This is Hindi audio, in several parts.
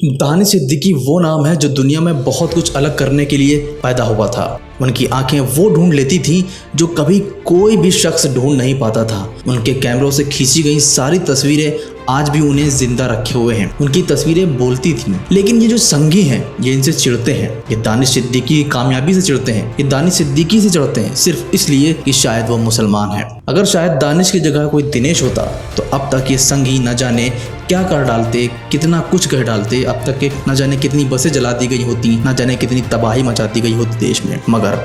दानिश सिद्दीकी वो नाम है जो दुनिया में बहुत कुछ अलग करने के लिए पैदा हुआ था। उनकी आंखें वो ढूंढ लेती थी जो कभी कोई भी शख्स ढूंढ नहीं पाता था। उनके कैमरों से खींची गई सारी तस्वीरें आज भी उन्हें जिंदा रखे हुए हैं। उनकी तस्वीरें बोलती थीं। लेकिन ये जो संगी हैं ये इनसे चिढ़ते हैं। ये दानिश सिद्दीकी की कामयाबी से चिढ़ते हैं। ये दानिश सिद्दीकी से चिढ़ते हैं सिर्फ इसलिए कि शायद वो मुसलमान है। अगर शायद दानिश की जगह कोई दिनेश होता तो अब तक ये संगी न जाने क्या कर डालते, कितना कुछ कह डालते। अब तक के न जाने कितनी बसें जला दी गई होती, न जाने कितनी तबाही मचा दी गई होती देश में। मगर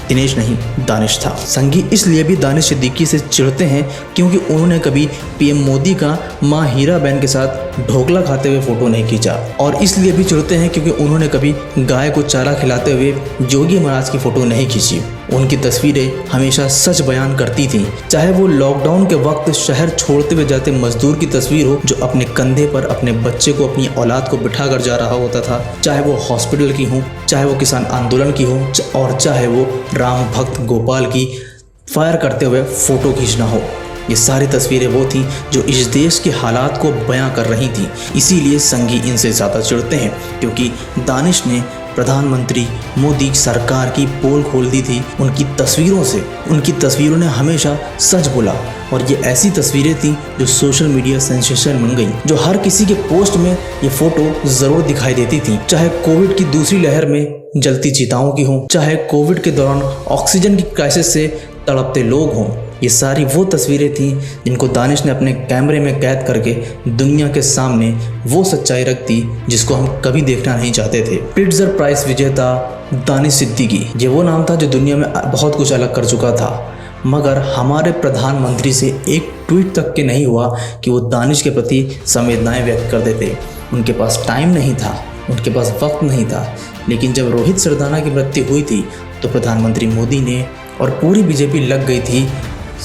दिनेश नहीं, दानिश था। संगी इसलिए भी दानिश सिद्दीकी से चिढ़ते हैं क्योंकि उन्होंने कभी पीएम मोदी का मां हीराबेन के साथ ढोकला खाते हुए फोटो नहीं खींचा। और इसलिए भी चिढ़ते हैं क्योंकि उन्होंने कभी गाय को चारा खिलाते हुए योगी महाराज की फोटो नहीं खींची। उनकी तस्वीरें हमेशा सच बयान करती थीं। चाहे वो लॉकडाउन के वक्त शहर छोड़ते हुए जाते मजदूर की तस्वीर हो जो अपने कंधे पर अपने बच्चे को, अपनी औलाद को बिठा कर जा रहा होता था, चाहे वो हॉस्पिटल की हो, चाहे वो किसान आंदोलन की हो, और चाहे वो राम भक्त गोपाल की फायर करते हुए फोटो खींचना हो। ये सारी तस्वीरें वो थी जो इस देश के हालात को बयां कर रही थी। इसीलिए संगी इनसे ज़्यादा चिढ़ते हैं क्योंकि दानिश ने प्रधानमंत्री मोदी सरकार की पोल खोल दी थी उनकी तस्वीरों से। उनकी तस्वीरों ने हमेशा सच बोला और ये ऐसी तस्वीरें थी जो सोशल मीडिया सेंसेशन बन गई, जो हर किसी के पोस्ट में ये फोटो ज़रूर दिखाई देती थी। चाहे कोविड की दूसरी लहर में जलती चिताओं की हो, चाहे कोविड के दौरान ऑक्सीजन की क्राइसिस से तड़पते लोग हों, ये सारी वो तस्वीरें थीं जिनको दानिश ने अपने कैमरे में कैद करके दुनिया के सामने वो सच्चाई रख दी जिसको हम कभी देखना नहीं चाहते थे। प्रिट्जर प्राइज विजेता दानिश सिद्दीकी, ये वो नाम था जो दुनिया में बहुत कुछ अलग कर चुका था। मगर हमारे प्रधानमंत्री से एक ट्वीट तक के नहीं हुआ कि वो दानिश के प्रति संवेदनाएं व्यक्त कर देते। उनके पास टाइम नहीं था, उनके पास वक्त नहीं था। लेकिन जब रोहित सरदाना की मृत्यु हुई थी तो प्रधानमंत्री मोदी ने और पूरी बीजेपी लग गई थी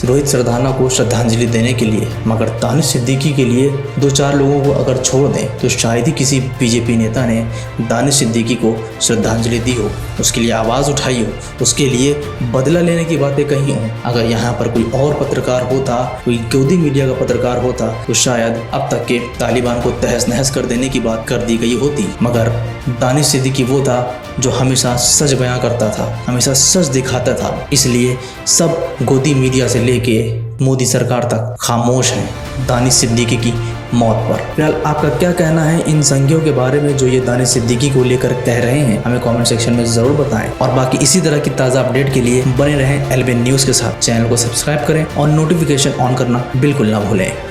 रोहित सरदाना को श्रद्धांजलि देने के लिए। मगर दानिश सिद्दीकी के लिए 2-4 लोगों को अगर छोड़ दें तो शायद ही किसी बीजेपी नेता ने दानिश सिद्दीकी को श्रद्धांजलि दी हो, उसके लिए आवाज़ उठाई हो, उसके लिए बदला लेने की बातें कही हों। अगर यहाँ पर कोई और पत्रकार होता, कोई गोदी मीडिया का पत्रकार होता तो शायद अब तक के तालिबान को तहस नहस कर देने की बात कर दी गई होती। मगर दानिश सिद्दीकी वो था जो हमेशा सच बयां करता था, हमेशा सच दिखाता था। इसलिए सब गोदी मीडिया से लेके मोदी सरकार तक खामोश हैं दानिश सिद्दीकी की मौत पर। फिलहाल आपका क्या कहना है इन संगियों के बारे में जो ये दानिश सिद्दीकी को लेकर कह रहे हैं, हमें कमेंट सेक्शन में ज़रूर बताएं। और बाकी इसी तरह की ताज़ा अपडेट के लिए बने रहें एलबी न्यूज़ के साथ। चैनल को सब्सक्राइब करें और नोटिफिकेशन ऑन करना बिल्कुल ना भूलें।